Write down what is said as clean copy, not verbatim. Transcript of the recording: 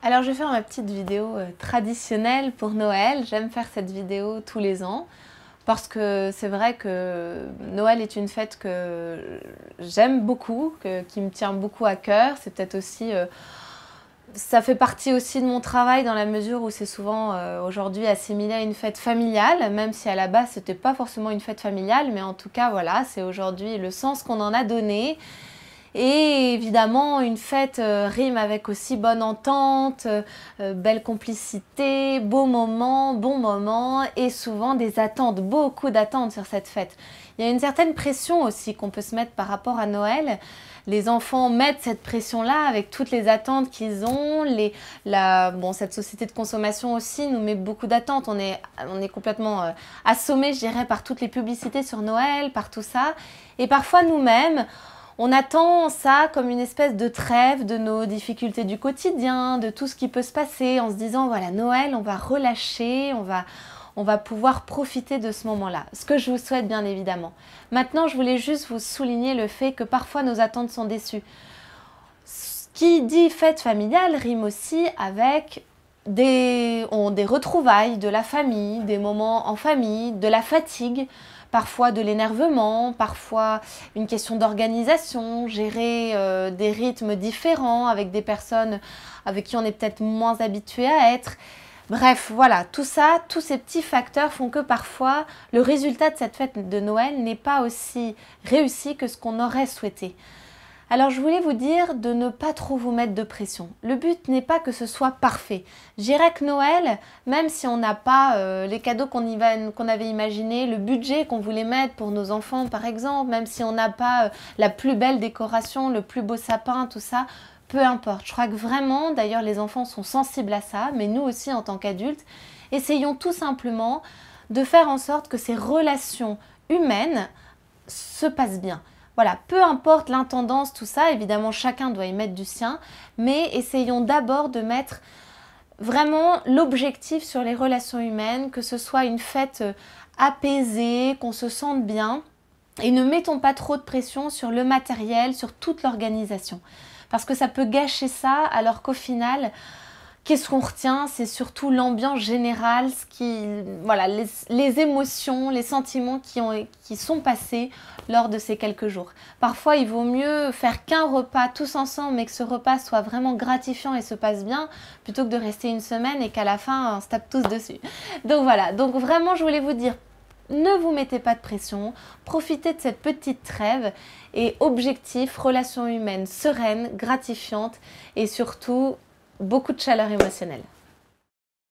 Alors je vais faire ma petite vidéo traditionnelle pour Noël. J'aime faire cette vidéo tous les ans parce que c'est vrai que Noël est une fête que j'aime beaucoup, qui me tient beaucoup à cœur. C'est peut-être aussi, ça fait partie aussi de mon travail dans la mesure où c'est souvent aujourd'hui assimilé à une fête familiale, même si à la base c'était pas forcément une fête familiale, mais en tout cas voilà, c'est aujourd'hui le sens qu'on en a donné. Et évidemment, une fête rime avec aussi bonne entente, belle complicité, beau moment, bon moment et souvent des attentes, beaucoup d'attentes sur cette fête. Il y a une certaine pression aussi qu'on peut se mettre par rapport à Noël. Les enfants mettent cette pression-là avec toutes les attentes qu'ils ont. Cette société de consommation aussi nous met beaucoup d'attentes. On est complètement assommés, je dirais, par toutes les publicités sur Noël, par tout ça. Et parfois nous-mêmes, on attend ça comme une espèce de trêve de nos difficultés du quotidien, de tout ce qui peut se passer, en se disant voilà, Noël, on va relâcher, on va pouvoir profiter de ce moment-là. Ce que je vous souhaite bien évidemment. Maintenant, je voulais juste vous souligner le fait que parfois nos attentes sont déçues. Ce qui dit fête familiale rime aussi avec des retrouvailles de la famille, des moments en famille, de la fatigue, parfois de l'énervement, parfois une question d'organisation, gérer des rythmes différents avec des personnes avec qui on est peut-être moins habitué à être. Bref, voilà, tout ça, tous ces petits facteurs font que parfois le résultat de cette fête de Noël n'est pas aussi réussi que ce qu'on aurait souhaité. Alors je voulais vous dire de ne pas trop vous mettre de pression. Le but n'est pas que ce soit parfait. Je dirais que Noël, même si on n'a pas les cadeaux qu'on avait imaginés, le budget qu'on voulait mettre pour nos enfants par exemple, même si on n'a pas la plus belle décoration, le plus beau sapin, tout ça, peu importe. Je crois que vraiment, d'ailleurs les enfants sont sensibles à ça, mais nous aussi en tant qu'adultes, essayons tout simplement de faire en sorte que ces relations humaines se passent bien. Voilà, peu importe l'intendance, tout ça, évidemment chacun doit y mettre du sien, mais essayons d'abord de mettre vraiment l'objectif sur les relations humaines, que ce soit une fête apaisée, qu'on se sente bien, et ne mettons pas trop de pression sur le matériel, sur toute l'organisation, parce que ça peut gâcher ça, alors qu'au final, qu'est-ce qu'on retient? C'est surtout l'ambiance générale, les émotions, les sentiments qui sont passés lors de ces quelques jours. Parfois, il vaut mieux faire qu'un repas tous ensemble, mais que ce repas soit vraiment gratifiant et se passe bien, plutôt que de rester une semaine et qu'à la fin, on se tape tous dessus. Donc voilà, donc vraiment, je voulais vous dire, ne vous mettez pas de pression, profitez de cette petite trêve et objectif, relation humaine sereine, gratifiante et surtout, beaucoup de chaleur émotionnelle.